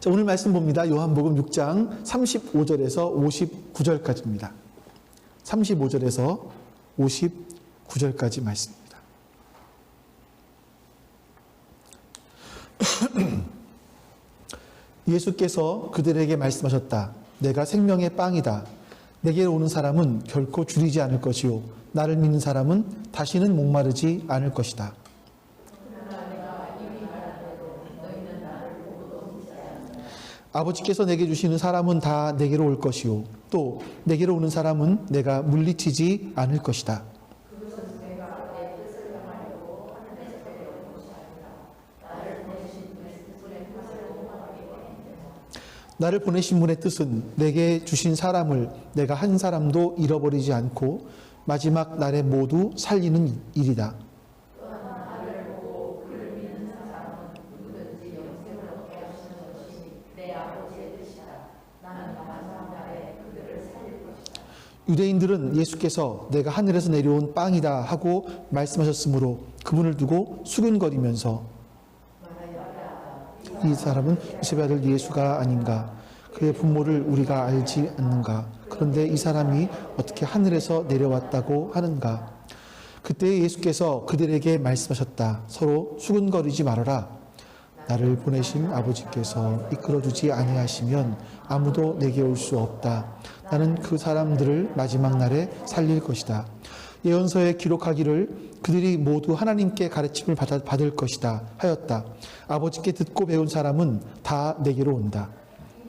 자, 오늘 말씀 봅니다. 요한복음 6장 35절에서 59절까지입니다. 35절에서 59절까지 말씀입니다. 예수께서 그들에게 말씀하셨다. 내가 생명의 빵이다. 내게 오는 사람은 결코 줄이지 않을 것이요 나를 믿는 사람은 다시는 목마르지 않을 것이다. 아버지께서 내게 주시는 사람은 다 내게로 올 것이요 또 내게로 오는 사람은 내가 물리치지 않을 것이다. 나를 보내신 분의 뜻은 내게 주신 사람을 내가 한 사람도 잃어버리지 않고 마지막 날에 모두 살리는 일이다. 유대인들은 예수께서 내가 하늘에서 내려온 빵이다 하고 말씀하셨으므로 그분을 두고 수근거리면서 이 사람은 요셉의 아들 예수가 아닌가? 그의 부모를 우리가 알지 않는가? 그런데 이 사람이 어떻게 하늘에서 내려왔다고 하는가? 그때 예수께서 그들에게 말씀하셨다. 서로 수근거리지 말아라. 나를 보내신 아버지께서 이끌어주지 아니하시면 아무도 내게 올 수 없다. 나는 그 사람들을 마지막 날에 살릴 것이다. 예언서에 기록하기를 그들이 모두 하나님께 가르침을 받을 것이다 하였다. 아버지께 듣고 배운 사람은 다 내게로 온다.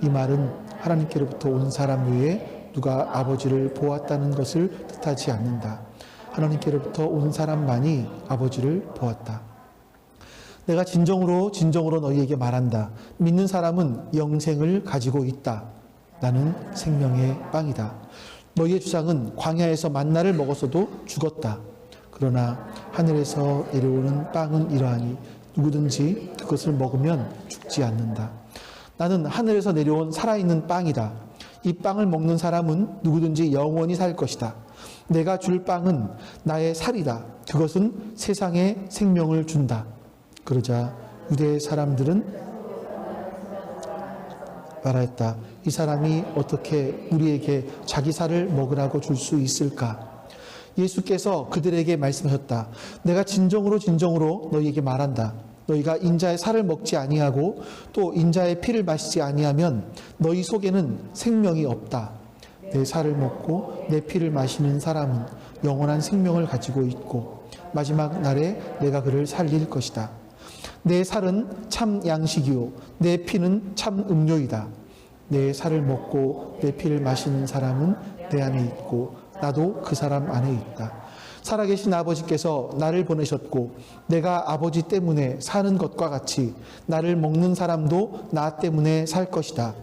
이 말은 하나님께로부터 온 사람 외에 누가 아버지를 보았다는 것을 뜻하지 않는다. 하나님께로부터 온 사람만이 아버지를 보았다. 내가 진정으로 너희에게 말한다. 믿는 사람은 영생을 가지고 있다. 나는 생명의 빵이다. 너희의 주상은 광야에서 만나를 먹었어도 죽었다. 그러나 하늘에서 내려오는 빵은 이러하니 누구든지 그것을 먹으면 죽지 않는다. 나는 하늘에서 내려온 살아있는 빵이다. 이 빵을 먹는 사람은 누구든지 영원히 살 것이다. 내가 줄 빵은 나의 살이다. 그것은 세상에 생명을 준다. 그러자 유대 사람들은 말하였다. 이 사람이 어떻게 우리에게 자기 살을 먹으라고 줄 수 있을까? 예수께서 그들에게 말씀하셨다. 내가 진정으로 너희에게 말한다. 너희가 인자의 살을 먹지 아니하고 또 인자의 피를 마시지 아니하면 너희 속에는 생명이 없다. 내 살을 먹고 내 피를 마시는 사람은 영원한 생명을 가지고 있고 마지막 날에 내가 그를 살릴 것이다. 내 살은 참 양식이요 내 피는 참 음료이다. 내 살을 먹고 내 피를 마시는 사람은 내 안에 있고 나도 그 사람 안에 있다. 살아계신 아버지께서 나를 보내셨고 내가 아버지 때문에 사는 것과 같이 나를 먹는 사람도 나 때문에 살 것이다.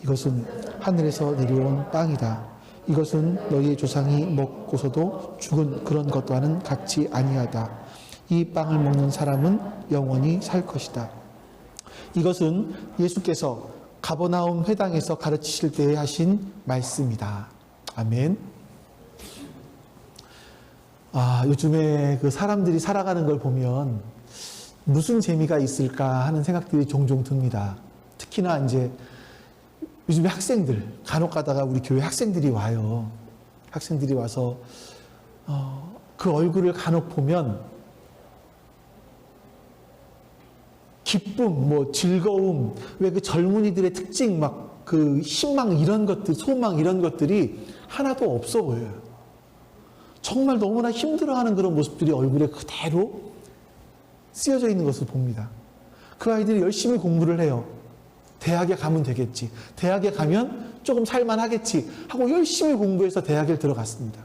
이것은 하늘에서 내려온 빵이다. 이것은 너희의 조상이 먹고서도 죽은 그런 것과는 같지 아니하다. 이 빵을 먹는 사람은 영원히 살 것이다. 이것은 예수께서 가버나움 회당에서 가르치실 때에 하신 말씀이다. 아멘. 요즘에 그 사람들이 살아가는 걸 보면 무슨 재미가 있을까 하는 생각들이 종종 듭니다. 특히나 이제 요즘에 학생들, 간혹 가다가 우리 교회 학생들이 와요. 학생들이 와서 그 얼굴을 간혹 보면 기쁨, 즐거움, 왜 그 젊은이들의 특징, 그 희망 이런 것들, 소망 이런 것들이 하나도 없어 보여요. 정말 너무나 힘들어하는 그런 모습들이 얼굴에 그대로 쓰여져 있는 것을 봅니다. 그 아이들이 열심히 공부를 해요. 대학에 가면 되겠지. 대학에 가면 조금 살만하겠지 하고 열심히 공부해서 대학에 들어갔습니다.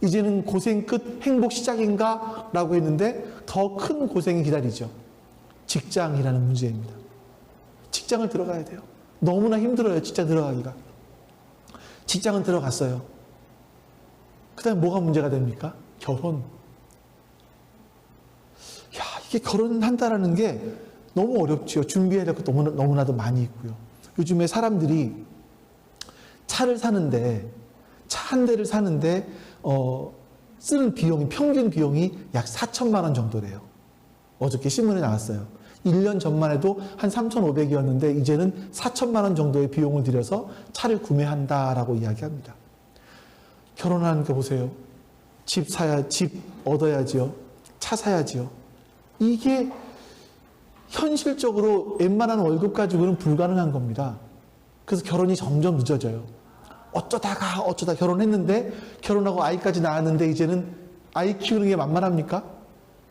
이제는 고생 끝 행복 시작인가? 라고 했는데 더 큰 고생이 기다리죠. 직장이라는 문제입니다. 직장을 들어가야 돼요. 너무나 힘들어요. 직장 들어가기가. 직장은 들어갔어요. 그 다음에 뭐가 문제가 됩니까? 결혼. 이게 결혼한다라는 게 너무 어렵죠. 준비해야 될 것도 너무나도 많이 있고요. 요즘에 사람들이 차를 사는데, 차 한 대를 사는데, 쓰는 비용이, 평균 비용이 약 4천만 원 정도래요. 어저께 신문에 나왔어요. 1년 전만 해도 한 3,500이었는데 이제는 4천만 원 정도의 비용을 들여서 차를 구매한다라고 이야기합니다. 결혼하는 거 보세요. 집 얻어야지요. 차 사야지요. 이게 현실적으로 웬만한 월급 가지고는 불가능한 겁니다. 그래서 결혼이 점점 늦어져요. 어쩌다가 결혼했는데, 결혼하고 아이까지 낳았는데 이제는 아이 키우는 게 만만합니까?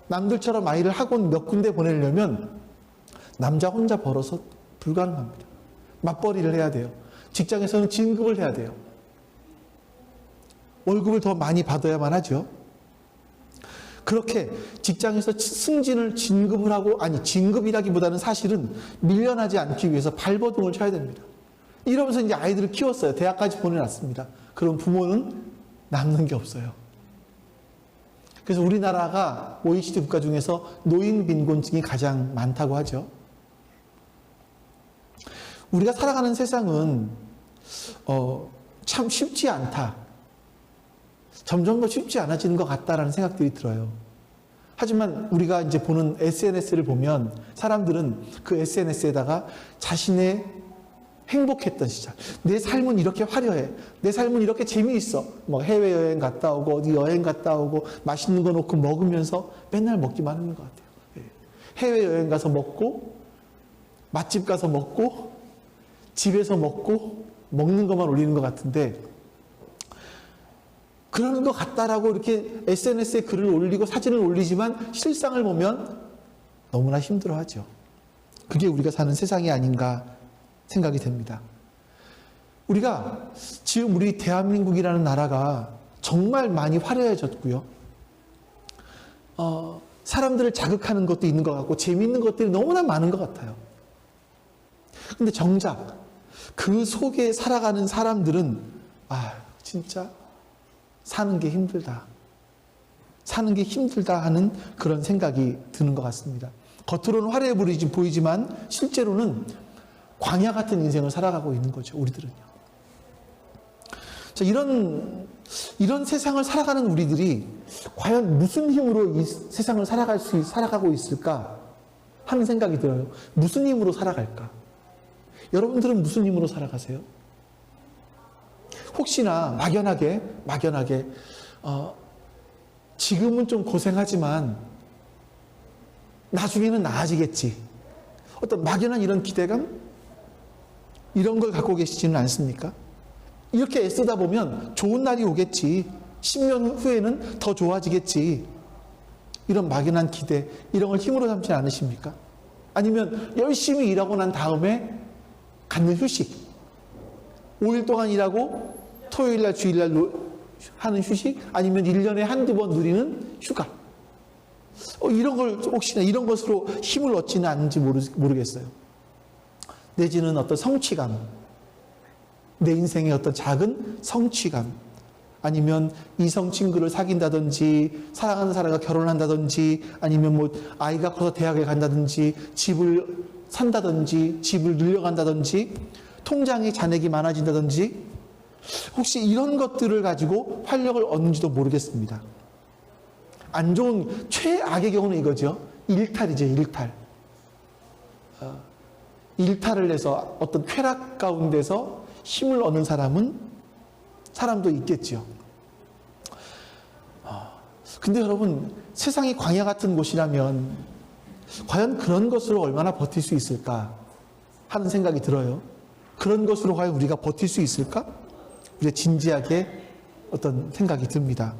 남들처럼 아이를 학원 몇 군데 보내려면 남자 혼자 벌어서 불가능합니다. 맞벌이를 해야 돼요. 직장에서는 진급을 해야 돼요. 월급을 더 많이 받아야만 하죠. 그렇게 직장에서 진급을 하고, 진급이라기보다는 사실은 밀려나지 않기 위해서 발버둥을 쳐야 됩니다. 이러면서 이제 아이들을 키웠어요. 대학까지 보내놨습니다. 그럼 부모는 남는 게 없어요. 그래서 우리나라가 OECD 국가 중에서 노인 빈곤층이 가장 많다고 하죠. 우리가 살아가는 세상은 참 쉽지 않다. 점점 더 쉽지 않아지는 것 같다라는 생각들이 들어요. 하지만 우리가 이제 보는 SNS를 보면 사람들은 그 SNS에다가 자신의 행복했던 시절, 내 삶은 이렇게 화려해, 내 삶은 이렇게 재미있어, 뭐 해외여행 갔다 오고 어디 여행 갔다 오고 맛있는 거 놓고 먹으면서 맨날 먹기만 하는 것 같아요. 해외여행 가서 먹고, 맛집 가서 먹고, 집에서 먹고, 먹는 것만 올리는 것 같은데, 그러는 것 같다라고 이렇게 SNS에 글을 올리고 사진을 올리지만 실상을 보면 너무나 힘들어하죠. 그게 우리가 사는 세상이 아닌가 생각이 됩니다. 우리가 지금 우리 대한민국이라는 나라가 정말 많이 화려해졌고요. 사람들을 자극하는 것도 있는 것 같고 재미있는 것들이 너무나 많은 것 같아요. 근데 정작 그 속에 살아가는 사람들은 진짜 사는 게 힘들다. 사는 게 힘들다 하는 그런 생각이 드는 것 같습니다. 겉으로는 화려해 보이지만 실제로는 광야 같은 인생을 살아가고 있는 거죠. 우리들은요. 자, 이런 세상을 살아가는 우리들이 과연 무슨 힘으로 이 세상을 살아가고 있을까 하는 생각이 들어요. 무슨 힘으로 살아갈까? 여러분들은 무슨 힘으로 살아가세요? 혹시나 막연하게 지금은 좀 고생하지만 나중에는 나아지겠지. 어떤 막연한 이런 기대감? 이런 걸 갖고 계시지는 않습니까? 이렇게 애쓰다 보면 좋은 날이 오겠지. 10년 후에는 더 좋아지겠지. 이런 막연한 기대, 이런 걸 힘으로 삼지 않으십니까? 아니면 열심히 일하고 난 다음에 갖는 휴식. 5일 동안 일하고 토요일날 주일날 하는 휴식, 아니면 1년에 한두 번 누리는 휴가. 이런 걸 혹시나 이런 것으로 힘을 얻지는 않는지 모르겠어요. 내지는 어떤 성취감, 내 인생의 어떤 작은 성취감, 아니면 이성 친구를 사귄다든지, 사랑하는 사람과 결혼한다든지, 아니면 뭐 아이가 커서 대학에 간다든지, 집을 산다든지, 집을 늘려간다든지, 통장에 잔액이 많아진다든지, 혹시 이런 것들을 가지고 활력을 얻는지도 모르겠습니다. 안 좋은 최악의 경우는 이거죠. 일탈이죠, 일탈. 일탈을 해서 어떤 쾌락 가운데서 힘을 얻는 사람도 있겠죠. 근데 여러분, 세상이 광야 같은 곳이라면 과연 그런 것으로 얼마나 버틸 수 있을까 하는 생각이 들어요. 그런 것으로 과연 우리가 버틸 수 있을까? 우리가 진지하게 어떤 생각이 듭니다.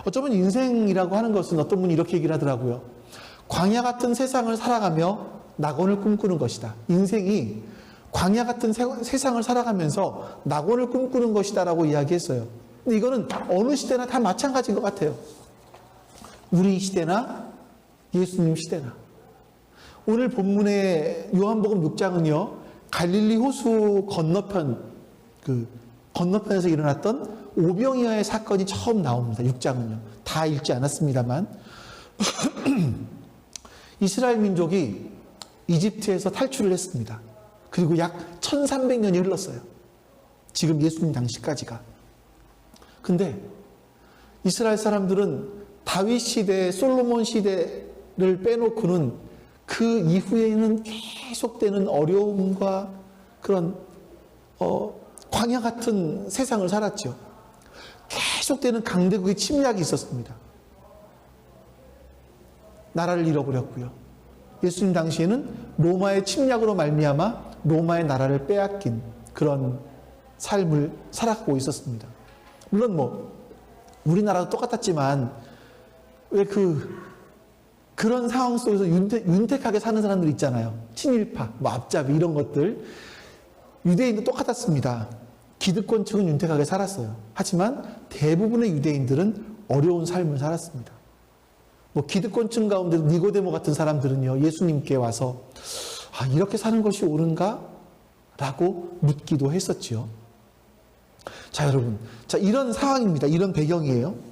어쩌면 인생이라고 하는 것은 어떤 분이 이렇게 얘기를 하더라고요. 광야 같은 세상을 살아가며 낙원을 꿈꾸는 것이다. 인생이 광야 같은 세상을 살아가면서 낙원을 꿈꾸는 것이다라고 이야기했어요. 근데 이거는 어느 시대나 다 마찬가지인 것 같아요. 우리 시대나 예수님 시대나. 오늘 본문의 요한복음 6장은요, 갈릴리 호수 건너편에서 일어났던 오병이어의 사건이 처음 나옵니다. 6장은요. 다 읽지 않았습니다만. 이스라엘 민족이 이집트에서 탈출을 했습니다. 그리고 약 1300년이 흘렀어요. 지금 예수님 당시까지가. 근데 이스라엘 사람들은 다윗 시대, 솔로몬 시대를 빼놓고는 그 이후에는 계속되는 어려움과 그런 광야 같은 세상을 살았죠. 계속되는 강대국의 침략이 있었습니다. 나라를 잃어버렸고요. 예수님 당시에는 로마의 침략으로 말미암아 로마의 나라를 빼앗긴 그런 삶을 살아가고 있었습니다. 물론 우리나라도 똑같았지만 왜 그런 상황 속에서 윤택하게 사는 사람들 있잖아요. 친일파, 앞잡이 이런 것들. 유대인도 똑같았습니다. 기득권층은 윤택하게 살았어요. 하지만 대부분의 유대인들은 어려운 삶을 살았습니다. 기득권층 가운데 니고데모 같은 사람들은요, 예수님께 와서 이렇게 사는 것이 옳은가? 라고 묻기도 했었지요. 자, 여러분. 자, 이런 상황입니다. 이런 배경이에요.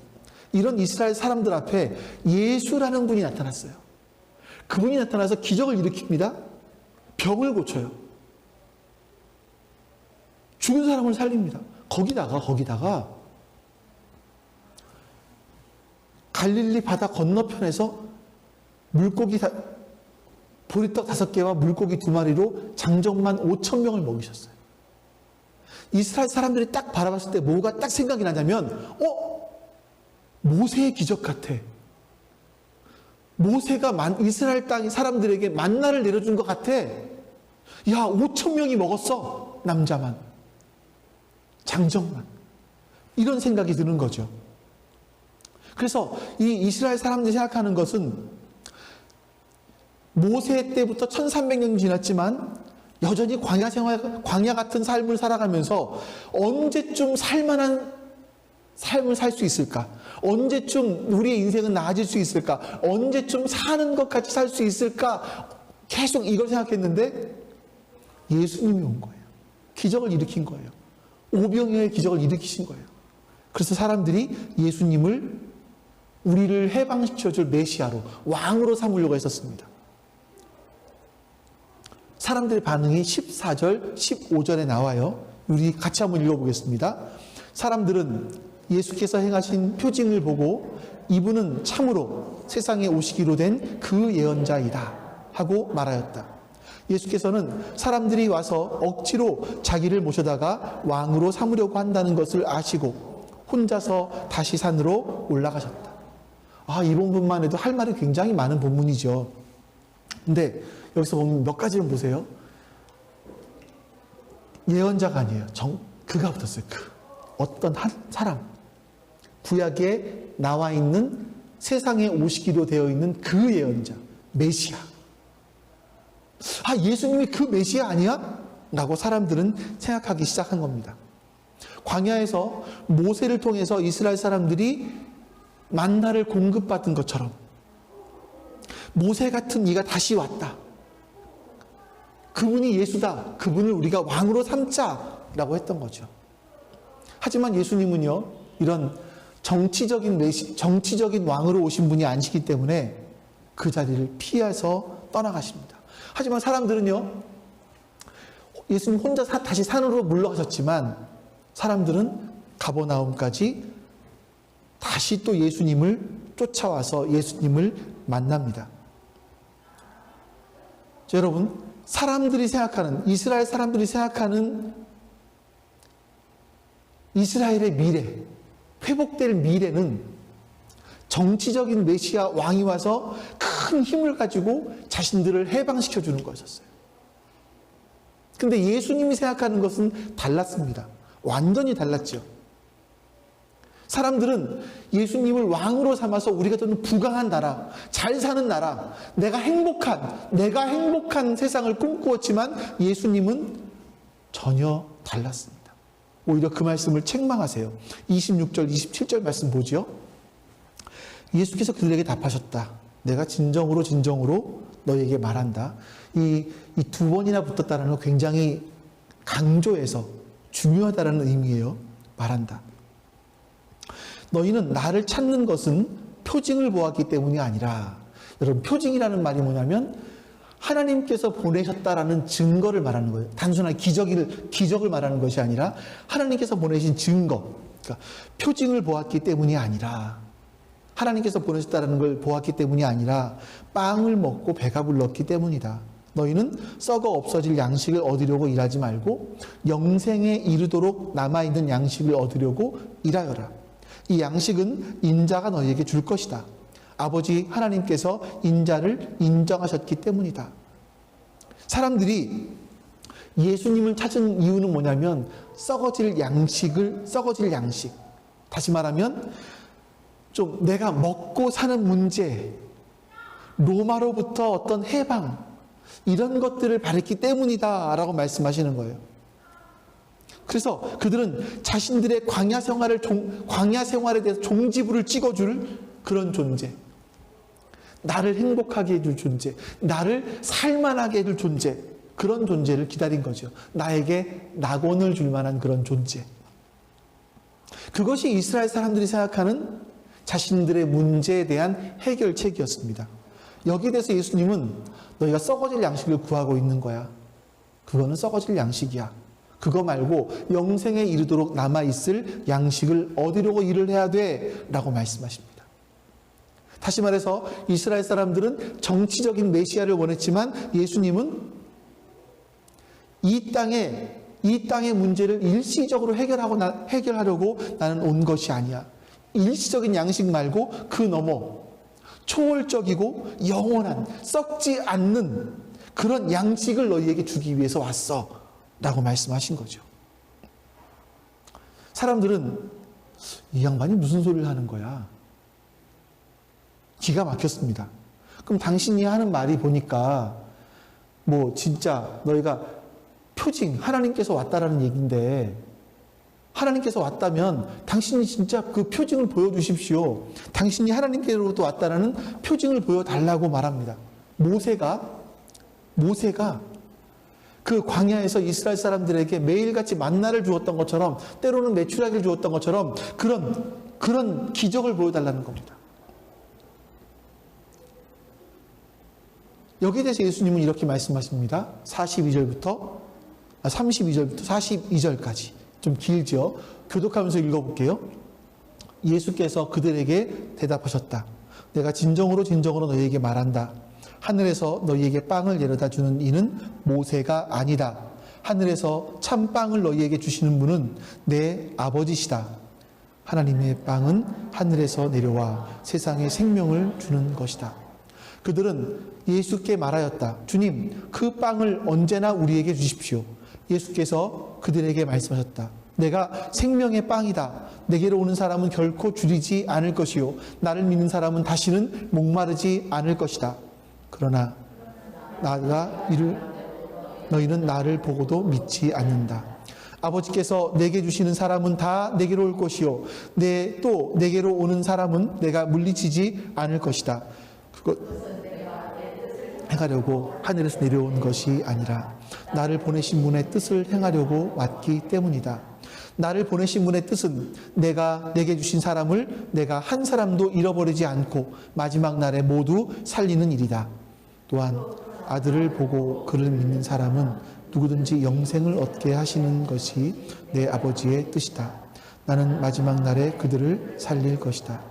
이런 이스라엘 사람들 앞에 예수라는 분이 나타났어요. 그분이 나타나서 기적을 일으킵니다. 병을 고쳐요. 죽은 사람을 살립니다. 거기다가 갈릴리 바다 건너편에서 보리떡 5개와 물고기 2마리로 장정만 5,000명을 먹이셨어요. 이스라엘 사람들이 딱 바라봤을 때 뭐가 딱 생각이 나냐면 모세의 기적 같아. 모세가 이스라엘 땅 사람들에게 만나를 내려준 것 같아. 야, 5,000명이 먹었어. 남자만. 장정만. 이런 생각이 드는 거죠. 그래서 이 이스라엘 사람들이 생각하는 것은 모세 때부터 1300년 지났지만 여전히 광야 같은 삶을 살아가면서 언제쯤 살만한 삶을 살 수 있을까? 언제쯤 우리의 인생은 나아질 수 있을까? 언제쯤 사는 것 같이 살 수 있을까? 계속 이걸 생각했는데 예수님이 온 거예요. 기적을 일으킨 거예요. 오병이어의 기적을 일으키신 거예요. 그래서 사람들이 예수님을 우리를 해방시켜줄 메시아로, 왕으로 삼으려고 했었습니다. 사람들의 반응이 14절, 15절에 나와요. 우리 같이 한번 읽어보겠습니다. 사람들은 예수께서 행하신 표징을 보고 이분은 참으로 세상에 오시기로 된 그 예언자이다 하고 말하였다. 예수께서는 사람들이 와서 억지로 자기를 모셔다가 왕으로 삼으려고 한다는 것을 아시고 혼자서 다시 산으로 올라가셨다. 이 본문만 해도 할 말이 굉장히 많은 본문이죠. 근데 여기서 보면 몇 가지를 보세요. 예언자가 아니에요. 그가 붙었어요. 어떤 한 사람. 구약에 나와 있는 세상에 오시기로 되어 있는 그 예언자. 메시아. 예수님이 그 메시아 아니야? 라고 사람들은 생각하기 시작한 겁니다. 광야에서 모세를 통해서 이스라엘 사람들이 만나를 공급받은 것처럼 모세 같은 이가 다시 왔다. 그분이 예수다. 그분을 우리가 왕으로 삼자라고 했던 거죠. 하지만 예수님은요, 이런 정치적인 왕으로 오신 분이 아니시기 때문에 그 자리를 피해서 떠나가십니다. 하지만 사람들은요, 예수님 혼자 다시 산으로 물러가셨지만 사람들은 가버나움까지 다시 또 예수님을 쫓아와서 예수님을 만납니다. 자, 여러분, 이스라엘 사람들이 생각하는 이스라엘의 미래, 회복될 미래는 정치적인 메시아 왕이 와서 큰 힘을 가지고 자신들을 해방시켜 주는 거였어요. 근데 예수님이 생각하는 것은 달랐습니다. 완전히 달랐죠. 사람들은 예수님을 왕으로 삼아서 우리가 좀 부강한 나라, 잘 사는 나라, 내가 행복한 세상을 꿈꾸었지만 예수님은 전혀 달랐습니다. 오히려 그 말씀을 책망하세요. 26절, 27절 말씀 보죠. 예수께서 그들에게 답하셨다. 내가 진정으로 너에게 말한다. 이 2번이나 붙었다는 건 굉장히 강조해서 중요하다는 의미예요. 말한다. 너희는 나를 찾는 것은 표징을 보았기 때문이 아니라, 여러분, 표징이라는 말이 뭐냐면 하나님께서 보내셨다라는 증거를 말하는 거예요. 단순한 기적을 말하는 것이 아니라 하나님께서 보내신 증거, 그러니까 표징을 보았기 때문이 아니라 하나님께서 보내셨다는 걸 보았기 때문이 아니라 빵을 먹고 배가 불렀기 때문이다. 너희는 썩어 없어질 양식을 얻으려고 일하지 말고 영생에 이르도록 남아있는 양식을 얻으려고 일하여라. 이 양식은 인자가 너희에게 줄 것이다. 아버지 하나님께서 인자를 인정하셨기 때문이다. 사람들이 예수님을 찾은 이유는 뭐냐면 썩어질 양식, 다시 말하면 좀 내가 먹고 사는 문제, 로마로부터 어떤 해방, 이런 것들을 바랬기 때문이다 라고 말씀하시는 거예요. 그래서 그들은 자신들의 광야 생활에 대해서 종지부를 찍어줄 그런 존재, 나를 행복하게 해줄 존재, 나를 살만하게 해줄 존재, 그런 존재를 기다린 거죠. 나에게 낙원을 줄 만한 그런 존재. 그것이 이스라엘 사람들이 생각하는 자신들의 문제에 대한 해결책이었습니다. 여기에 대해서 예수님은 너희가 썩어질 양식을 구하고 있는 거야. 그거는 썩어질 양식이야. 그거 말고 영생에 이르도록 남아있을 양식을 얻으려고 일을 해야 돼 라고 말씀하십니다. 다시 말해서 이스라엘 사람들은 정치적인 메시아를 원했지만 예수님은 이 땅의 문제를 일시적으로 해결하려고 나는 온 것이 아니야. 일시적인 양식 말고 그 너머 초월적이고 영원한 썩지 않는 그런 양식을 너희에게 주기 위해서 왔어 라고 말씀하신 거죠. 사람들은 이 양반이 무슨 소리를 하는 거야? 기가 막혔습니다. 그럼 당신이 하는 말이 보니까 뭐 진짜 너희가 표징, 하나님께서 왔다라는 얘기인데 하나님께서 왔다면 당신이 진짜 그 표징을 보여주십시오. 당신이 하나님께로부터 왔다라는 표징을 보여달라고 말합니다. 모세가 그 광야에서 이스라엘 사람들에게 매일같이 만나를 주었던 것처럼 때로는 메추라기를 주었던 것처럼 그런 기적을 보여달라는 겁니다. 여기에 대해서 예수님은 이렇게 말씀하십니다. 32절부터 42절까지 좀 길죠. 교독하면서 읽어볼게요. 예수께서 그들에게 대답하셨다. 내가 진정으로 너희에게 말한다. 하늘에서 너희에게 빵을 내려다 주는 이는 모세가 아니다. 하늘에서 참빵을 너희에게 주시는 분은 내 아버지시다. 하나님의 빵은 하늘에서 내려와 세상에 생명을 주는 것이다. 그들은 예수께 말하였다. 주님, 그 빵을 언제나 우리에게 주십시오. 예수께서 그들에게 말씀하셨다. 내가 생명의 빵이다. 내게로 오는 사람은 결코 줄이지 않을 것이요 나를 믿는 사람은 다시는 목마르지 않을 것이다. 그러나 너희는 나를 보고도 믿지 않는다. 아버지께서 내게 주시는 사람은 다 내게로 올 것이요 또 내게로 오는 사람은 내가 물리치지 않을 것이다. 그것 행하려고 하늘에서 내려온 것이 아니라 나를 보내신 분의 뜻을 행하려고 왔기 때문이다. 나를 보내신 분의 뜻은 내게 주신 사람을 내가 한 사람도 잃어버리지 않고 마지막 날에 모두 살리는 일이다. 또한 아들을 보고 그를 믿는 사람은 누구든지 영생을 얻게 하시는 것이 내 아버지의 뜻이다. 나는 마지막 날에 그들을 살릴 것이다.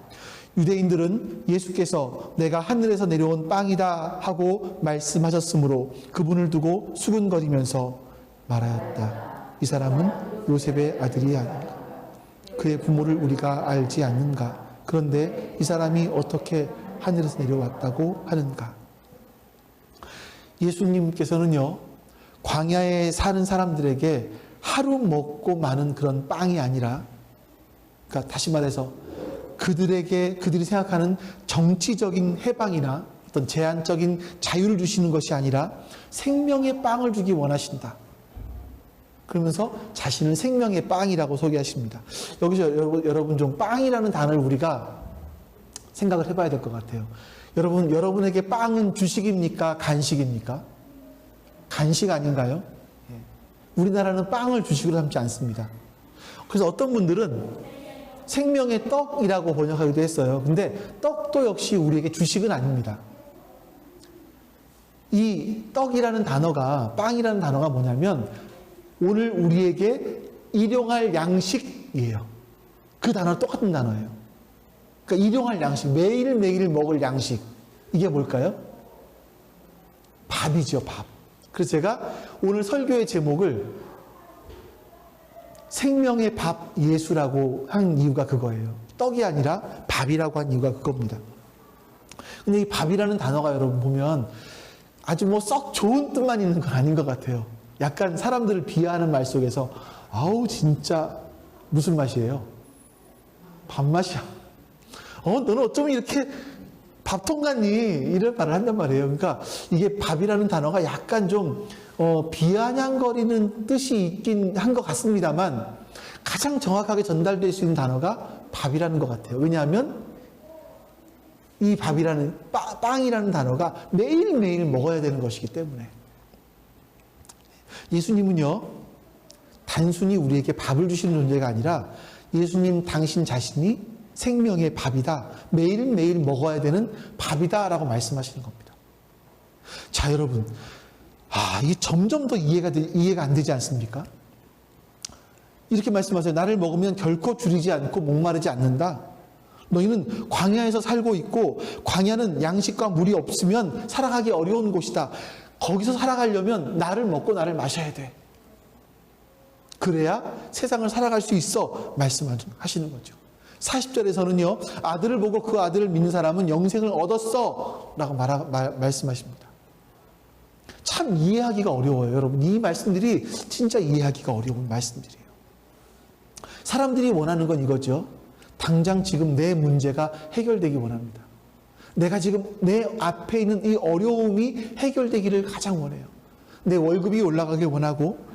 유대인들은 예수께서 내가 하늘에서 내려온 빵이다 하고 말씀하셨으므로 그분을 두고 수군거리면서 말하였다. 이 사람은 요셉의 아들이 아닌가? 그의 부모를 우리가 알지 않는가? 그런데 이 사람이 어떻게 하늘에서 내려왔다고 하는가? 예수님께서는요, 광야에 사는 사람들에게 하루 먹고 마는 그런 빵이 아니라, 그러니까 다시 말해서 그들이 생각하는 정치적인 해방이나 어떤 제한적인 자유를 주시는 것이 아니라 생명의 빵을 주기 원하신다. 그러면서 자신을 생명의 빵이라고 소개하십니다. 여기서 여러분 좀 빵이라는 단어를 우리가 생각을 해봐야 될 것 같아요. 여러분에게 빵은 주식입니까? 간식입니까? 간식 아닌가요? 우리나라는 빵을 주식으로 삼지 않습니다. 그래서 어떤 분들은 생명의 떡이라고 번역하기도 했어요. 근데 떡도 역시 우리에게 주식은 아닙니다. 이 떡이라는 단어가, 빵이라는 단어가 뭐냐면 오늘 우리에게 일용할 양식이에요. 그 단어는 똑같은 단어예요. 그러니까 일용할 양식, 매일매일 먹을 양식. 이게 뭘까요? 밥이죠, 밥. 그래서 제가 오늘 설교의 제목을 생명의 밥 예수라고 한 이유가 그거예요. 떡이 아니라 밥이라고 한 이유가 그겁니다. 근데 이 밥이라는 단어가 여러분 보면 아주 뭐 썩 좋은 뜻만 있는 건 아닌 것 같아요. 약간 사람들을 비하하는 말 속에서 아우 진짜 무슨 맛이에요? 밥맛이야. 너는 어쩜 이렇게 밥통 같니? 이런 말을 한단 말이에요. 그러니까 이게 밥이라는 단어가 약간 좀 비아냥거리는 뜻이 있긴 한 것 같습니다만 가장 정확하게 전달될 수 있는 단어가 밥이라는 것 같아요. 왜냐하면 이 밥이라는 빵이라는 단어가 매일매일 먹어야 되는 것이기 때문에 예수님은요 단순히 우리에게 밥을 주시는 존재가 아니라 예수님 당신 자신이 생명의 밥이다. 매일매일 먹어야 되는 밥이다 라고 말씀하시는 겁니다. 자 여러분, 이게 점점 더 이해가 안 되지 않습니까? 이렇게 말씀하세요. 나를 먹으면 결코 줄이지 않고 목마르지 않는다. 너희는 광야에서 살고 있고 광야는 양식과 물이 없으면 살아가기 어려운 곳이다. 거기서 살아가려면 나를 먹고 나를 마셔야 돼. 그래야 세상을 살아갈 수 있어 말씀하시는 거죠. 40절에서는요. 아들을 보고 그 아들을 믿는 사람은 영생을 얻었어 라고 말씀하십니다. 참 이해하기가 어려워요. 여러분 이 말씀들이 진짜 이해하기가 어려운 말씀들이에요. 사람들이 원하는 건 이거죠. 당장 지금 내 문제가 해결되기 원합니다. 내가 지금 내 앞에 있는 이 어려움이 해결되기를 가장 원해요. 내 월급이 올라가길 원하고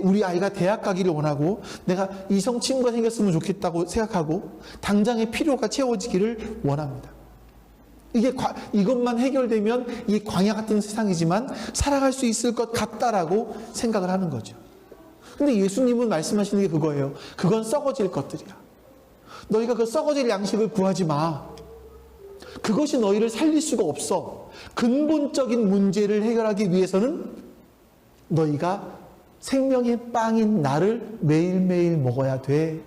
우리 아이가 대학 가기를 원하고 내가 이성 친구가 생겼으면 좋겠다고 생각하고 당장의 필요가 채워지기를 원합니다. 이것만 해결되면 이 광야 같은 세상이지만 살아갈 수 있을 것 같다라고 생각을 하는 거죠. 근데 예수님은 말씀하시는 게 그거예요. 그건 썩어질 것들이야. 너희가 그 썩어질 양식을 구하지 마. 그것이 너희를 살릴 수가 없어. 근본적인 문제를 해결하기 위해서는 너희가 생명의 빵인 나를 매일매일 먹어야 돼.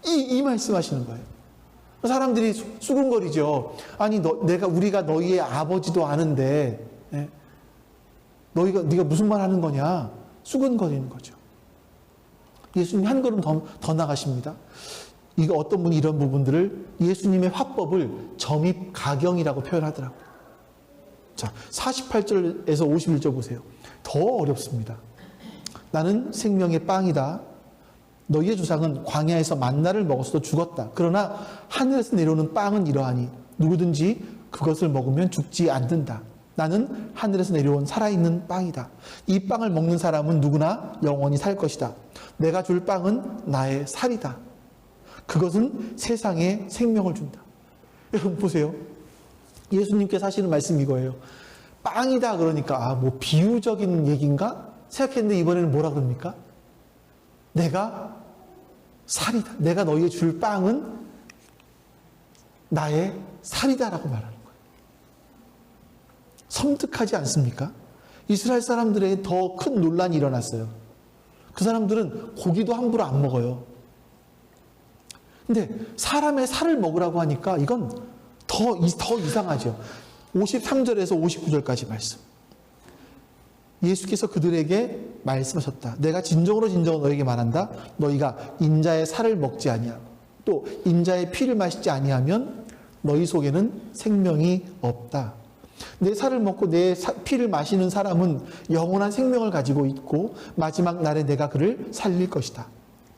이 말씀하시는 거예요. 사람들이 수군거리죠. 아니 우리가 너희의 아버지도 아는데 네가 무슨 말 하는 거냐? 수군거리는 거죠. 예수님 한 걸음 더 나가십니다. 이거 어떤 분이 이런 부분들을 예수님의 화법을 점입 가경이라고 표현하더라고요. 자, 48절에서 51절 보세요. 더 어렵습니다. 나는 생명의 빵이다. 너희의 조상은 광야에서 만나를 먹었어도 죽었다. 그러나 하늘에서 내려오는 빵은 이러하니 누구든지 그것을 먹으면 죽지 않는다. 나는 하늘에서 내려온 살아있는 빵이다. 이 빵을 먹는 사람은 누구나 영원히 살 것이다. 내가 줄 빵은 나의 살이다. 그것은 세상에 생명을 준다. 여러분 보세요. 예수님께서 하시는 말씀이 이거예요. 빵이다 그러니까 뭐 비유적인 얘기인가 생각했는데 이번에는 뭐라 그럽니까? 내가 살이다. 내가 너희에 줄 빵은 나의 살이다라고 말하는 거예요. 섬뜩하지 않습니까? 이스라엘 사람들에게 더 큰 논란이 일어났어요. 그 사람들은 고기도 함부로 안 먹어요. 근데 사람의 살을 먹으라고 하니까 이건 더 이상하죠. 53절에서 59절까지 말씀. 예수께서 그들에게 말씀하셨다. 내가 진정으로 너희에게 말한다. 너희가 인자의 살을 먹지 아니하고 또 인자의 피를 마시지 아니하면 너희 속에는 생명이 없다. 내 살을 먹고 내 피를 마시는 사람은 영원한 생명을 가지고 있고 마지막 날에 내가 그를 살릴 것이다.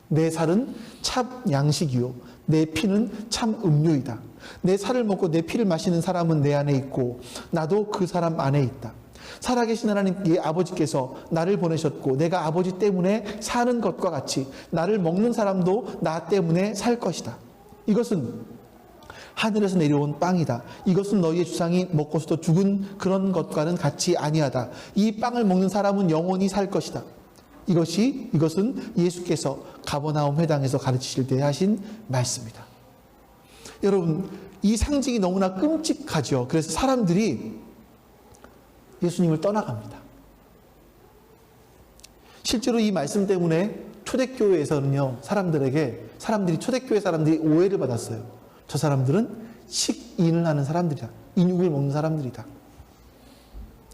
내 살은 참 양식이요 내 피는 참 음료이다. 내 살을 먹고 내 피를 마시는 사람은 내 안에 있고 나도 그 사람 안에 있다. 살아계신 하나님의 아버지께서 나를 보내셨고 내가 아버지 때문에 사는 것과 같이 나를 먹는 사람도 나 때문에 살 것이다. 이것은 하늘에서 내려온 빵이다. 이것은 너희의 주상이 먹고서도 죽은 그런 것과는 같이 아니하다. 이 빵을 먹는 사람은 영원히 살 것이다. 이것은 예수께서 가버나움 회당에서 가르치실 때 하신 말씀이다. 여러분, 이 상징이 너무나 끔찍하죠. 그래서 사람들이 예수님을 떠나갑니다. 실제로 이 말씀 때문에 초대교회에서는요, 초대교회 사람들이 오해를 받았어요. 저 사람들은 식인을 하는 사람들이다. 인육을 먹는 사람들이다.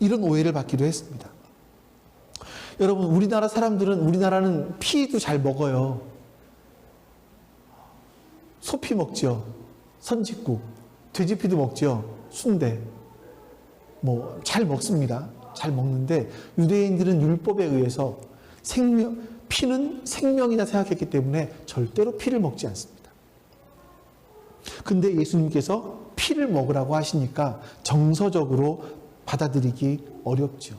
이런 오해를 받기도 했습니다. 여러분, 우리나라는 피도 잘 먹어요. 소피 먹죠. 선짓국. 돼지피도 먹죠. 순대. 잘 먹습니다. 잘 먹는데 유대인들은 율법에 의해서 피는 생명이다 생각했기 때문에 절대로 피를 먹지 않습니다. 근데 예수님께서 피를 먹으라고 하시니까 정서적으로 받아들이기 어렵죠.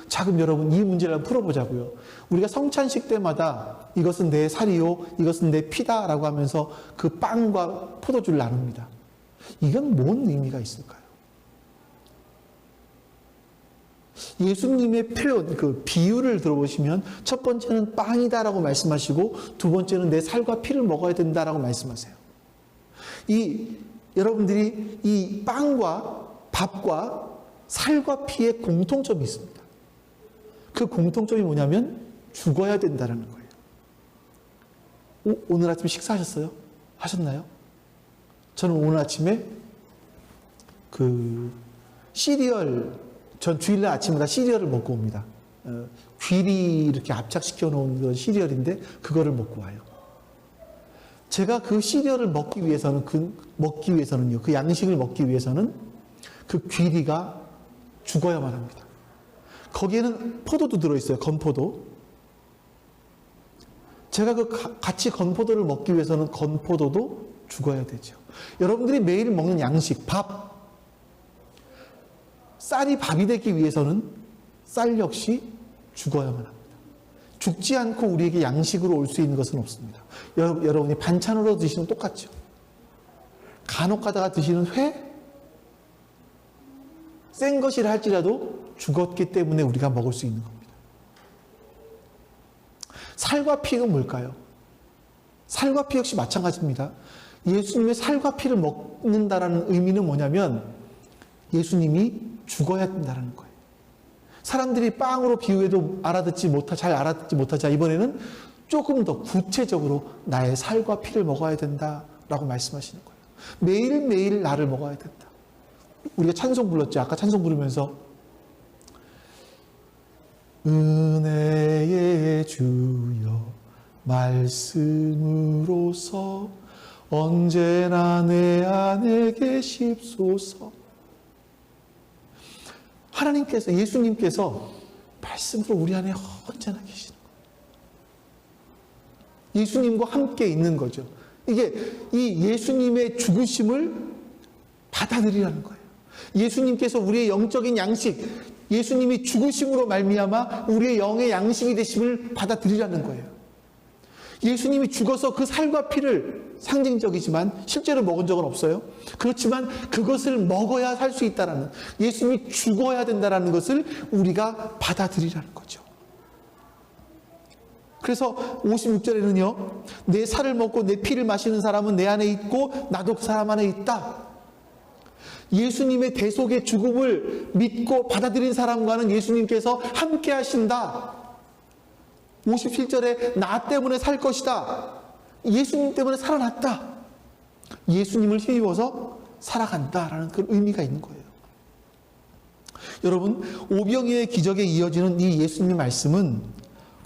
자, 그럼 여러분 이 문제를 한번 풀어보자고요. 우리가 성찬식 때마다 이것은 내 살이요, 이것은 내 피다 라고 하면서 그 빵과 포도주를 나눕니다. 이건 뭔 의미가 있을까요? 예수님의 표현, 그 비유를 들어보시면 첫 번째는 빵이다라고 말씀하시고 두 번째는 내 살과 피를 먹어야 된다라고 말씀하세요. 여러분들이 이 빵과 밥과 살과 피의 공통점이 있습니다. 그 공통점이 뭐냐면 죽어야 된다는 거예요. 오늘 아침에 식사하셨어요? 하셨나요? 저는 오늘 아침에 전 주일날 아침마다 시리얼을 먹고 옵니다. 귀리 이렇게 압착시켜 놓은 그런 시리얼인데 그거를 먹고 와요. 제가 그 시리얼을 먹기 위해서는요, 그 양식을 먹기 위해서는 그 귀리가 죽어야만 합니다. 거기에는 포도도 들어있어요. 건포도. 제가 같이 건포도를 먹기 위해서는 건포도도 죽어야 되죠. 여러분들이 매일 먹는 양식, 밥. 쌀이 밥이 되기 위해서는 쌀 역시 죽어야만 합니다. 죽지 않고 우리에게 양식으로 올 수 있는 것은 없습니다. 여러분이 반찬으로 드시는 똑같죠. 간혹 가다가 드시는 회, 센 것이라 할지라도 죽었기 때문에 우리가 먹을 수 있는 겁니다. 살과 피는 뭘까요? 살과 피 역시 마찬가지입니다. 예수님의 살과 피를 먹는다라는 의미는 뭐냐면 예수님이 죽어야 된다는 거예요. 사람들이 빵으로 비유해도 잘 알아듣지 못하자 이번에는 조금 더 구체적으로 나의 살과 피를 먹어야 된다라고 말씀하시는 거예요. 매일매일 나를 먹어야 된다. 우리가 찬송 불렀죠. 아까 찬송 부르면서 은혜의 주여 말씀으로서 언제나 내 안에 계십소서. 하나님께서, 예수님께서 말씀으로 우리 안에 언제나 계시는 거예요. 예수님과 함께 있는 거죠. 이게 이 예수님의 죽으심을 받아들이라는 거예요. 예수님께서 우리의 영적인 양식, 예수님이 죽으심으로 말미암아 우리의 영의 양식이 되심을 받아들이라는 거예요. 예수님이 죽어서 그 살과 피를 상징적이지만 실제로 먹은 적은 없어요. 그렇지만 그것을 먹어야 살 수 있다라는, 예수님이 죽어야 된다라는 것을 우리가 받아들이라는 거죠. 그래서 56절에는요, 내 살을 먹고 내 피를 마시는 사람은 내 안에 있고 나도 그 사람 안에 있다. 예수님의 대속의 죽음을 믿고 받아들인 사람과는 예수님께서 함께 하신다. 57절에 나 때문에 살 것이다. 예수님 때문에 살아났다. 예수님을 힘입어서 살아간다라는 그런 의미가 있는 거예요. 여러분, 오병이어의 기적에 이어지는 이 예수님의 말씀은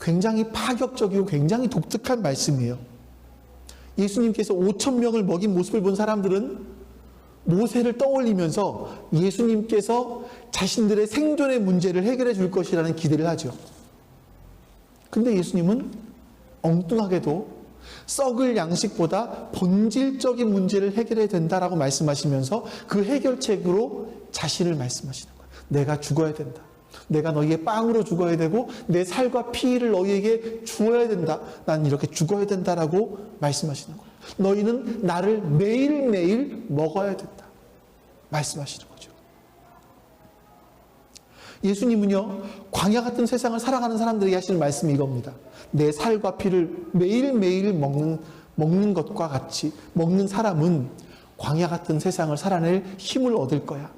굉장히 파격적이고 굉장히 독특한 말씀이에요. 예수님께서 5,000명을 먹인 모습을 본 사람들은 모세를 떠올리면서 예수님께서 자신들의 생존의 문제를 해결해 줄 것이라는 기대를 하죠. 근데 예수님은 엉뚱하게도 썩을 양식보다 본질적인 문제를 해결해야 된다라고 말씀하시면서 그 해결책으로 자신을 말씀하시는 거예요. 내가 죽어야 된다. 내가 너희의 빵으로 죽어야 되고 내 살과 피를 너희에게 주어야 된다. 난 이렇게 죽어야 된다라고 말씀하시는 거예요. 너희는 나를 매일매일 먹어야 된다. 말씀하시는 거죠. 예수님은요, 광야 같은 세상을 살아가는 사람들에게 하시는 말씀이 이겁니다. 내 살과 피를 매일매일 먹는 것과 같이 먹는 사람은 광야 같은 세상을 살아낼 힘을 얻을 거야.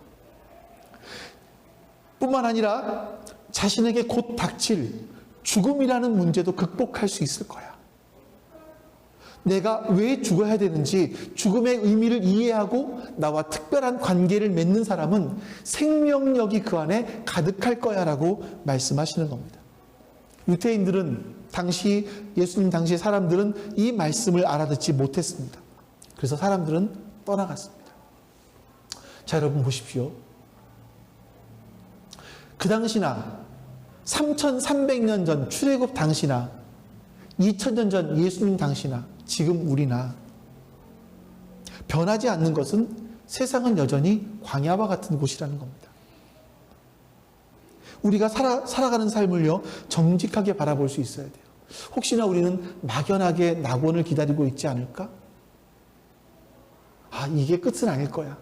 뿐만 아니라 자신에게 곧 닥칠 죽음이라는 문제도 극복할 수 있을 거야. 내가 왜 죽어야 되는지 죽음의 의미를 이해하고 나와 특별한 관계를 맺는 사람은 생명력이 그 안에 가득할 거야 라고 말씀하시는 겁니다. 유대인들은 예수님 당시의 사람들은 이 말씀을 알아듣지 못했습니다. 그래서 사람들은 떠나갔습니다. 자, 여러분 보십시오. 그 당시나 3300년 전 출애굽 당시나 2000년 전 예수님 당시나 지금 우리나 변하지 않는 것은 세상은 여전히 광야와 같은 곳이라는 겁니다. 우리가 살아가는 삶을요, 정직하게 바라볼 수 있어야 돼요. 혹시나 우리는 막연하게 낙원을 기다리고 있지 않을까? 아, 이게 끝은 아닐 거야.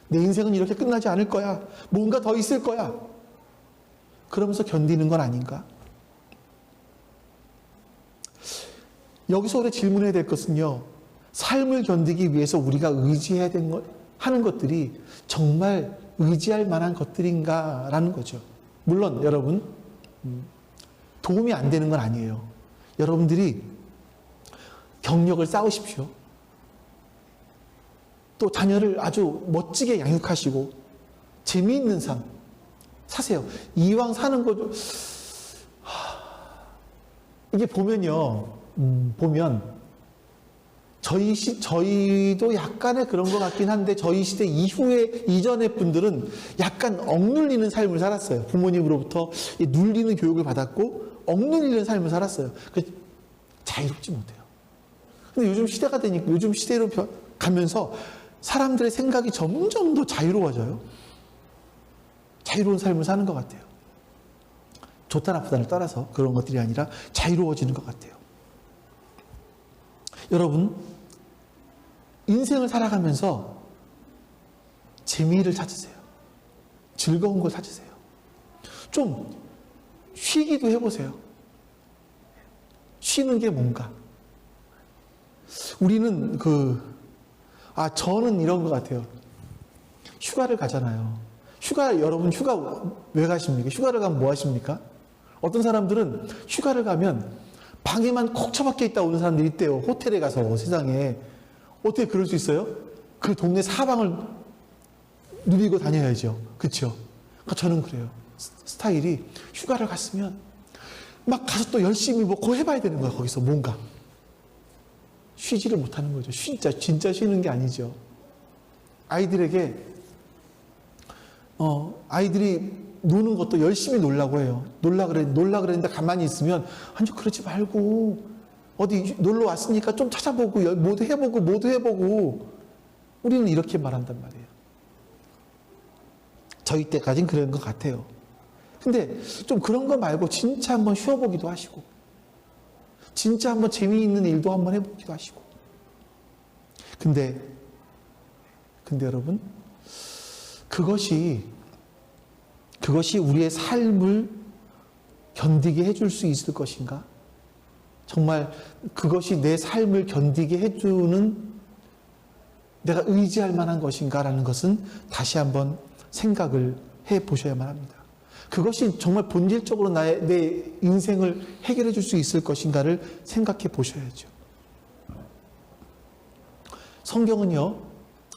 내 인생은 이렇게 끝나지 않을 거야. 뭔가 더 있을 거야. 그러면서 견디는 건 아닌가? 여기서 우리 질문해야 될 것은요, 삶을 견디기 위해서 우리가 의지해야 하는 것들이 정말 의지할 만한 것들인가라는 거죠. 물론 여러분, 도움이 안 되는 건 아니에요. 여러분들이 경력을 쌓으십시오. 또 자녀를 아주 멋지게 양육하시고 재미있는 삶 사세요. 이왕 사는 거 이게 보면요, 보면 저희도 약간의 그런 것 같긴 한데 저희 시대 이전의 분들은 약간 억눌리는 삶을 살았어요. 부모님으로부터 눌리는 교육을 받았고 억눌리는 삶을 살았어요. 자유롭지 못해요. 근데 요즘 시대가 되니까 요즘 시대로 가면서 사람들의 생각이 점점 더 자유로워져요. 자유로운 삶을 사는 것 같아요. 좋다 나쁘다를 떠나서 그런 것들이 아니라 자유로워지는 것 같아요. 여러분, 인생을 살아가면서 재미를 찾으세요. 즐거운 걸 찾으세요. 좀 쉬기도 해보세요. 쉬는 게 뭔가. 우리는 저는 이런 것 같아요. 휴가를 가잖아요. 여러분 휴가 왜 가십니까? 휴가를 가면 뭐 하십니까? 어떤 사람들은 휴가를 가면 방에만 콕 처박혀 있다 오는 사람들이 있대요. 호텔에 가서 세상에. 어떻게 그럴 수 있어요? 그 동네 사방을 누비고 다녀야죠. 그렇죠? 저는 그래요. 스타일이 휴가를 갔으면 막 가서 또 열심히 뭐 그거 해봐야 되는 거야. 거기서 뭔가. 쉬지를 못하는 거죠. 진짜 쉬는 게 아니죠. 아이들에게 아이들이 노는 것도 열심히 놀라고 해요. 놀라 그랬는데 가만히 있으면 아니 그러지 말고 어디 놀러 왔으니까 좀 찾아보고 모두 해보고 우리는 이렇게 말한단 말이에요. 저희 때까진 그런 것 같아요. 근데 좀 그런 거 말고 진짜 한번 쉬어보기도 하시고 진짜 한번 재미있는 일도 한번 해보기도 하시고 근데 여러분 그것이 우리의 삶을 견디게 해줄 수 있을 것인가? 정말 그것이 내 삶을 견디게 해주는 내가 의지할 만한 것인가라는 것은 다시 한번 생각을 해보셔야만 합니다. 그것이 정말 본질적으로 내 인생을 해결해 줄 수 있을 것인가를 생각해 보셔야죠. 성경은요,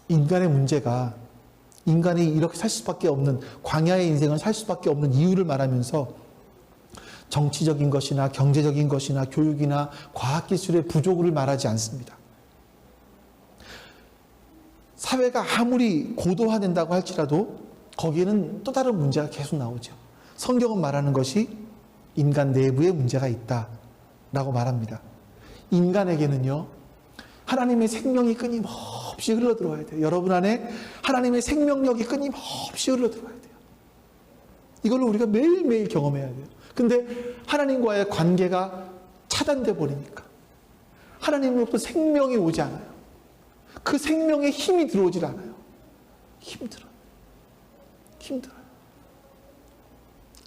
인간의 문제가 인간이 이렇게 살 수밖에 없는 광야의 인생을 살 수밖에 없는 이유를 말하면서 정치적인 것이나 경제적인 것이나 교육이나 과학기술의 부족을 말하지 않습니다. 사회가 아무리 고도화된다고 할지라도 거기에는 또 다른 문제가 계속 나오죠. 성경은 말하는 것이 인간 내부에 문제가 있다라고 말합니다. 인간에게는요, 하나님의 생명이 끊임없이 흘러들어와야 돼요. 여러분 안에 하나님의 생명력이 끊임없이 흘러들어와야 돼요. 이걸 우리가 매일매일 경험해야 돼요. 근데 하나님과의 관계가 차단돼 버리니까 하나님으로부터 생명이 오지 않아요. 그 생명에 힘이 들어오질 않아요. 힘들어요.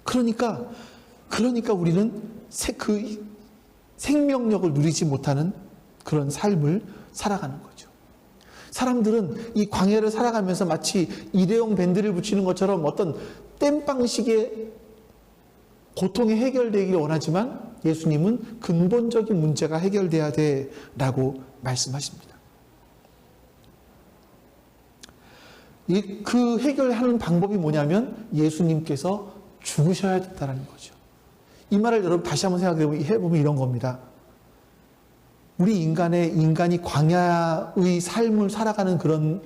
그러니까 우리는 그 생명력을 누리지 못하는 그런 삶을 살아가는 거죠. 사람들은 이 광야를 살아가면서 마치 일회용 밴드를 붙이는 것처럼 어떤 땜빵식의 고통이 해결되기를 원하지만 예수님은 근본적인 문제가 해결돼야 돼라고 말씀하십니다. 그 해결하는 방법이 뭐냐면 예수님께서 죽으셔야 된다는 거죠. 이 말을 여러분 다시 한번 생각해보면 이런 겁니다. 우리 인간이 광야의 삶을 살아가는 그런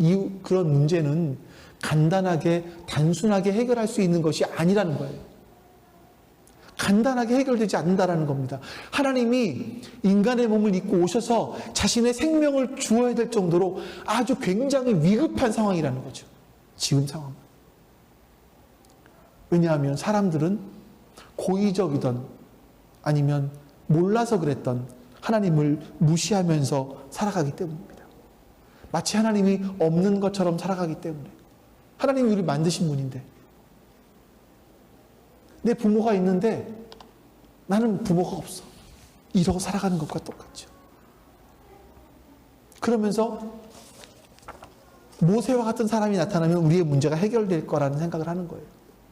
문제는 간단하게, 단순하게 해결할 수 있는 것이 아니라는 거예요. 간단하게 해결되지 않는다는 겁니다. 하나님이 인간의 몸을 입고 오셔서 자신의 생명을 주어야 될 정도로 아주 굉장히 위급한 상황이라는 거죠. 지금 상황은. 왜냐하면 사람들은 고의적이던 아니면 몰라서 그랬던 하나님을 무시하면서 살아가기 때문입니다. 마치 하나님이 없는 것처럼 살아가기 때문에. 하나님이 우리 만드신 분인데, 내 부모가 있는데 나는 부모가 없어, 이러고 살아가는 것과 똑같죠. 그러면서 모세와 같은 사람이 나타나면 우리의 문제가 해결될 거라는 생각을 하는 거예요.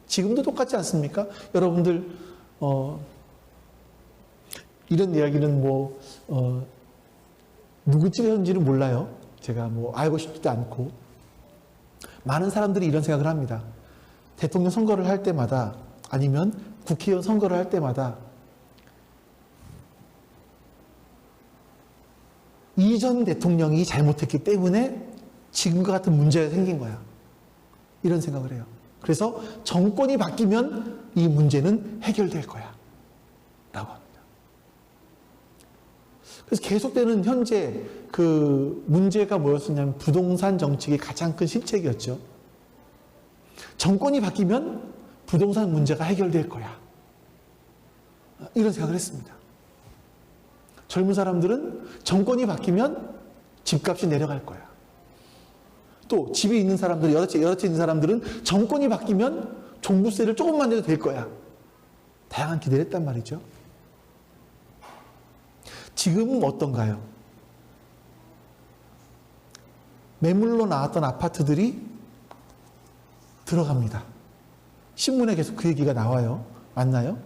지금도 똑같지 않습니까? 여러분들 이런 이야기는 누구 집에서인지는 몰라요. 제가 알고 싶지도 않고. 많은 사람들이 이런 생각을 합니다. 대통령 선거를 할 때마다 아니면 국회의원 선거를 할 때마다 이전 대통령이 잘못했기 때문에 지금과 같은 문제가 생긴 거야. 이런 생각을 해요. 그래서 정권이 바뀌면 이 문제는 해결될 거야 라고 합니다. 그래서 계속되는 현재 그 문제가 뭐였었냐면 부동산 정책이 가장 큰 실책이었죠. 정권이 바뀌면 부동산 문제가 해결될 거야. 이런 생각을 했습니다. 젊은 사람들은 정권이 바뀌면 집값이 내려갈 거야. 또 집에 있는 사람들, 여러 채 있는 사람들은 정권이 바뀌면 종부세를 조금만 내도 될 거야. 다양한 기대를 했단 말이죠. 지금은 어떤가요? 매물로 나왔던 아파트들이 들어갑니다. 신문에 계속 그 얘기가 나와요. 맞나요?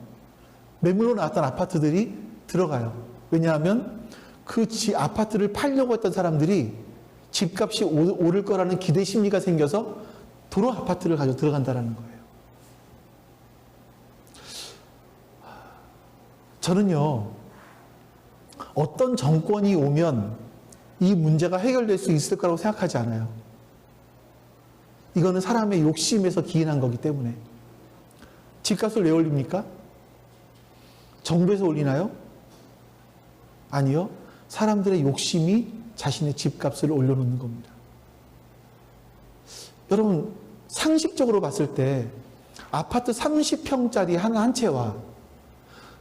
매물로 나왔던 아파트들이 들어가요. 왜냐하면 그 아파트를 팔려고 했던 사람들이 집값이 오를 거라는 기대 심리가 생겨서 도로 아파트를 가지고 들어간다는 거예요. 저는요, 어떤 정권이 오면 이 문제가 해결될 수 있을 거라고 생각하지 않아요. 이거는 사람의 욕심에서 기인한 거기 때문에. 집값을 왜 올립니까? 정부에서 올리나요? 아니요. 사람들의 욕심이 자신의 집값을 올려놓는 겁니다. 여러분, 상식적으로 봤을 때 아파트 30평짜리 한 채와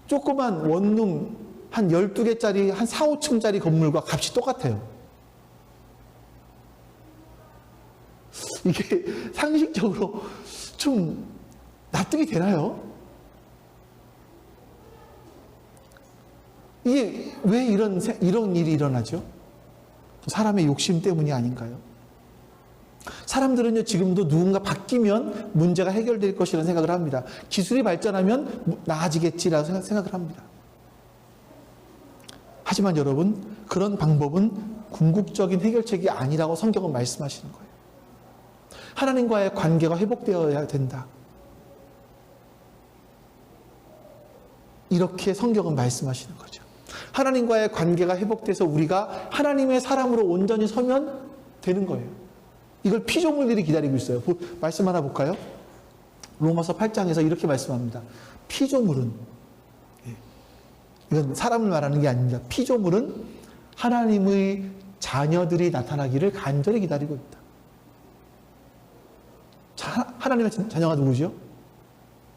조그만 원룸 한 12개짜리 한 4, 5층짜리 건물과 값이 똑같아요. 이게 상식적으로 좀 납득이 되나요? 이게 왜 이런 일이 일어나죠? 사람의 욕심 때문이 아닌가요? 사람들은요, 지금도 누군가 바뀌면 문제가 해결될 것이라는 생각을 합니다. 기술이 발전하면 나아지겠지라고 생각을 합니다. 하지만 여러분, 그런 방법은 궁극적인 해결책이 아니라고 성경은 말씀하시는 거예요. 하나님과의 관계가 회복되어야 된다. 이렇게 성경은 말씀하시는 거죠. 하나님과의 관계가 회복돼서 우리가 하나님의 사람으로 온전히 서면 되는 거예요. 이걸 피조물들이 기다리고 있어요. 말씀 하나 볼까요? 로마서 8장에서 이렇게 말씀합니다. 피조물은, 이건 사람을 말하는 게 아닙니다. 피조물은 하나님의 자녀들이 나타나기를 간절히 기다리고 있다. 하나님의 자녀가 누구죠?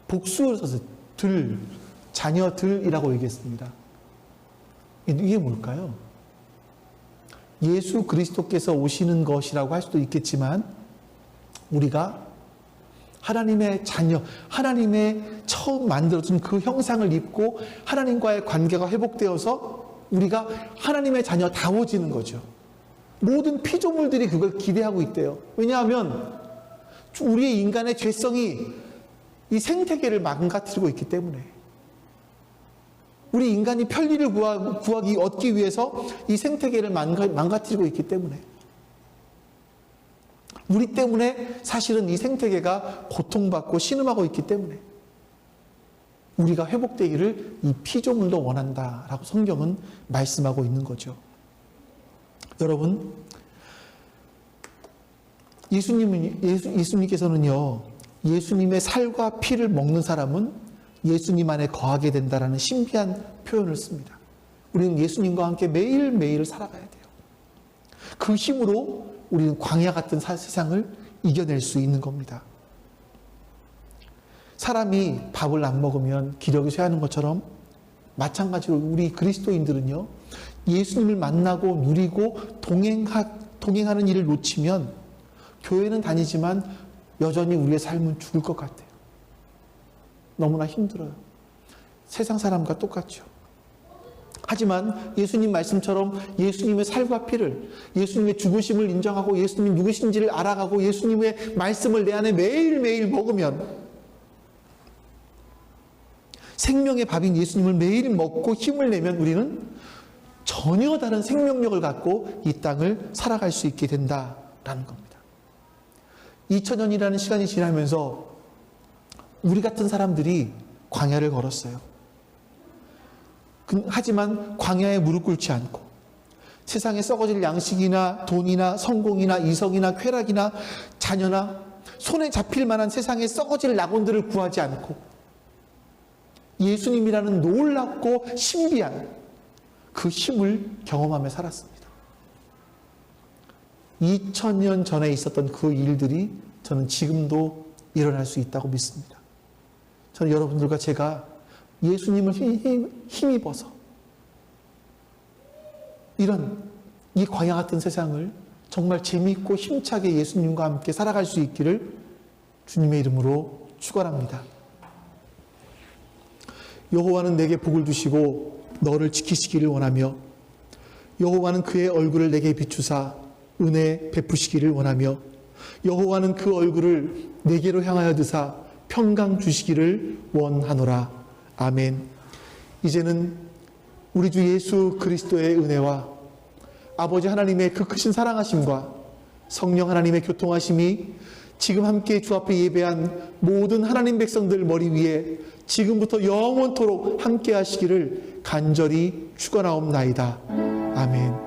복수를 써서 자녀들이라고 얘기했습니다. 이게 뭘까요? 예수 그리스도께서 오시는 것이라고 할 수도 있겠지만 우리가 하나님의 자녀, 하나님의 처음 만들어준 그 형상을 입고 하나님과의 관계가 회복되어서 우리가 하나님의 자녀다워지는 거죠. 모든 피조물들이 그걸 기대하고 있대요. 왜냐하면 우리의 인간의 죄성이 이 생태계를 망가뜨리고 있기 때문에. 우리 인간이 편리를 얻기 위해서 이 생태계를 망가뜨리고 있기 때문에, 우리 때문에 사실은 이 생태계가 고통받고 신음하고 있기 때문에 우리가 회복되기를 이 피조물도 원한다라고 성경은 말씀하고 있는 거죠. 여러분, 예수님께서는요, 예수님의 살과 피를 먹는 사람은 예수님 안에 거하게 된다라는 신비한 표현을 씁니다. 우리는 예수님과 함께 매일매일 살아가야 돼요. 그 힘으로 우리는 광야 같은 세상을 이겨낼 수 있는 겁니다. 사람이 밥을 안 먹으면 기력이 쇠하는 것처럼 마찬가지로 우리 그리스도인들은요, 예수님을 만나고 누리고 동행하는 일을 놓치면 교회는 다니지만 여전히 우리의 삶은 죽을 것 같아요. 너무나 힘들어요. 세상 사람과 똑같죠. 하지만 예수님 말씀처럼 예수님의 살과 피를, 예수님의 죽으심을 인정하고 예수님이 누구신지를 알아가고 예수님의 말씀을 내 안에 매일매일 먹으면, 생명의 밥인 예수님을 매일 먹고 힘을 내면 우리는 전혀 다른 생명력을 갖고 이 땅을 살아갈 수 있게 된다라는 겁니다. 2000년이라는 시간이 지나면서 우리 같은 사람들이 광야를 걸었어요. 하지만 광야에 무릎 꿇지 않고 세상에 썩어질 양식이나 돈이나 성공이나 이성이나 쾌락이나 자녀나 손에 잡힐 만한 세상의 썩어질 낙원들을 구하지 않고 예수님이라는 놀랍고 신비한 그 힘을 경험하며 살았습니다. 2000년 전에 있었던 그 일들이 저는 지금도 일어날 수 있다고 믿습니다. 저는 여러분들과 제가 예수님을 힘입어서 이 광야 같은 세상을 정말 재미있고 힘차게 예수님과 함께 살아갈 수 있기를 주님의 이름으로 축원합니다. 여호와는 내게 복을 주시고 너를 지키시기를 원하며, 여호와는 그의 얼굴을 내게 비추사 은혜 베푸시기를 원하며, 여호와는 그 얼굴을 내게로 향하여 드사 평강 주시기를 원하노라. 아멘. 이제는 우리 주 예수 그리스도의 은혜와 아버지 하나님의 그 크신 사랑하심과 성령 하나님의 교통하심이 지금 함께 주 앞에 예배한 모든 하나님 백성들 머리 위에 지금부터 영원토록 함께 하시기를 간절히 축원하옵나이다. 아멘.